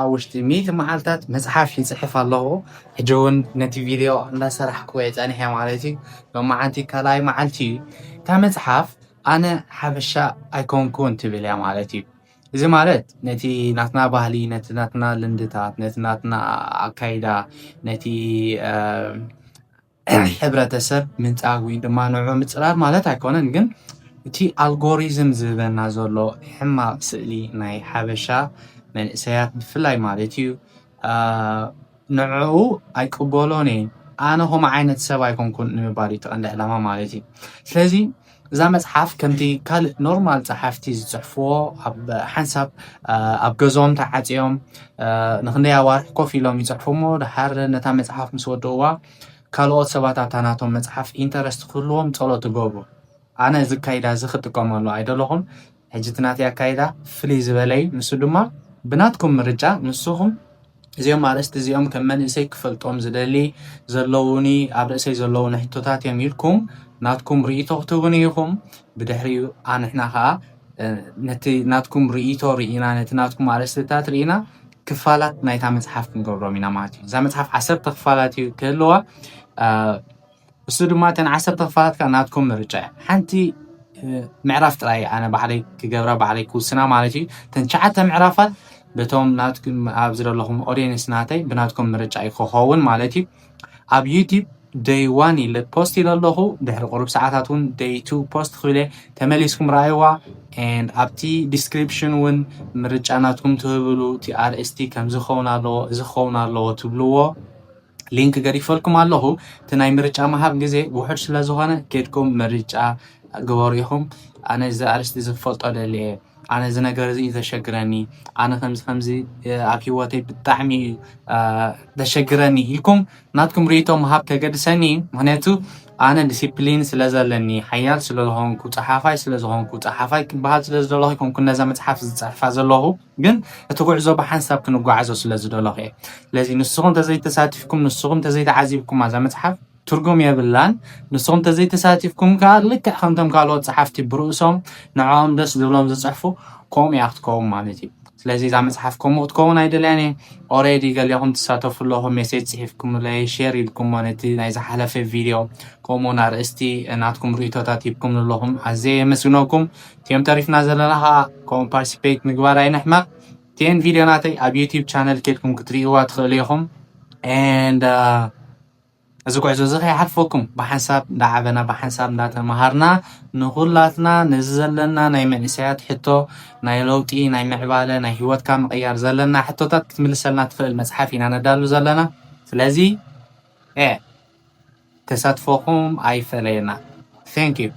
አውሽቲ ሚት መዓልታት መጽሐፍ ይጽሕፍ ኣለኹ ሕጂውን ነቲ ቪድዮ እንዳሰራሕኩ የጸኒሐ ማለት እዩ ሎማዓንቲ ካልኣይ መዓልቲ እታ መጽሓፍ ኣነ ሓበሻ ኣይኮንኩን ትብል እያ ማለት እዩ እዚ ማለት ነቲ ናትና ባህሊ ነቲ ናትና ልምድታት ነቲ ናትና ኣካይዳ ነቲ ሕብረተሰብ ምንጻግ ወይ ድማ ንዑ ምጽራር ማለት ኣይኮነን ግን እቲ ኣልጎሪዝም ዝህበና ዘሎ ሕማቕ ስእሊ ናይ ሓበሻ መንእሰያት ብፍላይ ማለት እዩ ንዕኡ ኣይቅበሎን እየ ኣነ ኸም ዓይነት ሰብ ኣይኮንኩን ንምባል እዩ ቀንዲ ዕላማ ማለት እዩ ስለዚ እዛ መጽሓፍ ከምቲ ካልእ ኖርማል ጸሓፍቲ ዝጽሕፍዎ ኣብ ሓንሳብ ኣብ ገዝኦም ተዓጽዮም ንኽንደይ ኣዋርሕ ኮፍ ኢሎም ይጽሕፉ እሞ ድሓር ነታ መጽሓፍ ምስ ወድእዋ ካልኦት ሰባት ኣብታ ናቶም መጽሓፍ ኢንተረስት ክህልዎም ጸሎት ይገብሩ ኣነ እዚ ካይዳ እዚ ክጥቀመሉ ኣይደለኹን ሕጂ እቲ ናተይ ኣካይዳ ፍልይ ዝበለ እዩ ንሱ ድማ ብናትኩም ምርጫ ንስኹም እዚኦም ኣርእስቲ እዚኦም ከም መንእሰይ ክፈልጦም ዝደሊ ዘለውኒ ኣብ ርእሰይ ዘለውኒ ሕቶታት እዮም ኢልኩም ናትኩም ርኢቶ ክትውን ኢኹም ብድሕሪኡ ኣንሕና ከዓ ነቲ ናትኩም ርኢቶ ርኢና ነቲ ናትኩም ኣርእስትታት ርኢና ክፋላት ናይታ መጽሓፍ ክንገብሮም ኢና ማለት እዩ እዛ መጽሓፍ 10 ክፋላት እዩ ክህልዋ እሱ ድማ እተን 10 ክፋላት ከዓ ናትኩም ምርጫ እያ ሓንቲ ምዕራፍ ጥራይ ኣነ ባዕለይ ክገብራ ባዕለይ ክውስና ማለት እዩ እተን 9 ምዕራፋት በቶም ናትኩም ኣብ ዝደለኹም ኦዲየንስ ናተይ ብናትኩም ምርጫ ይክኸውን ማለት እዩ ኣብ ዩቲዩብ day 1 ኢለ ፖስት ኢለ ኣለኹ ድሕሪ ቁሩብ ሰዓታት እውን day 2 ፖስት ክብለ ተመሊስኩም ረኣይዋ and ኣብቲ ዲስክሪፕሽን እውን ምርጫ ናትኩም ትህብሉ እቲ ኣርእስቲ ከም ዝኸውን ኣለዎ እዚ ክኸውን ኣለዎ ትብልዎ ሊንክ ገሪፈልኩም ኣለኹ እቲ ናይ ምርጫ መሃብ ግዜ ውሑድ ስለ ዝኾነ ኬድኩም ምርጫ ግበሩ ኢኹም ኣነ እዚ ኣርእስቲ ዝፈልጦ ደልየ ኣነ እዚ ነገር እዚ ዘሸግረኒ ኣነ ከምዚ ኣብ ሂወተይ ብጣዕሚ ዘሸግረኒ ኢልኩም ናትኩም ርኢቶ መሃብ ከገድሰኒ ምክንያቱ ኣነ ዲሲፕሊን ስለ ዘለኒ ሓያል ስለ ዝኾንኩ ጸሓፋይ ስለ ዝኾንኩ ጸሓፋይ ክበሃል ስለ ዝደለኹ ይኮንኩ ነዛ መጽሓፍ ዝጸሕፋ ዘለኹ ግን እቲ ጉዕዞ ብሓንሳብ ክንጓዓዞ ስለ ዝደለኹ እየ ስለዚ ንስኹም ተዘይተሳቲፍኩም ንስኹም ተዘይተዓዚብኩም ኣዛ መጽሓፍ ትርጉም የብላን ንስኹም ተዘይተሳቲፍኩም ከዓ ልክዕ ከምቶም ካልኦት ጸሓፍቲ ብርእሶም ንዖም ደስ ዝብሎም ዝጽሕፉ ከምኡ እያ ክትከውን ማለት እዩ ስለዚ እዛ መጽሓፍ ከምኡ ክትከውን ኣይደልያን እየ ኦልሬዲ ገሊኹም ትሳተፉ ኣለኹም ሜሴጅ ጽሒፍኩምለይ ሼር ኢልኩሞ ነቲ ናይ ዝሓለፈ ቪድዮ ከምኡ ኣርእስቲ ናትኩም ርኢቶታት ሂብኩም ኣለኹም ኣዝየ የመስግነኩም እትዮም ተሪፍና ዘለና ከዓ ከምኡ ፓርቲሲፔት ምግባር ኣይነሕማቕ እትየን ቪድዮ ናተይ ኣብ ዩቲዩብ ቻነል ኬድኩም ክትርእይዋ ትኽእሉ ኢኹም and እዚ ጉዕዞ እዚ ከይሓልፈኩም ብሓንሳብ እንዳዓበና ብሓንሳብ እንዳተማሃርና ንኹላትና ነዚ ዘለና ናይ መንእሰያት ሕቶ ናይ ለውጢ ናይ ምዕባለ ናይ ሂወትካ ምቕያር ዘለና ሕቶታት ክትምልሰልና ትኽእል መጽሓፍ ኢና ነዳሉ ዘለና ስለዚ ተሳትፎኩም ኣይፈለየና thank you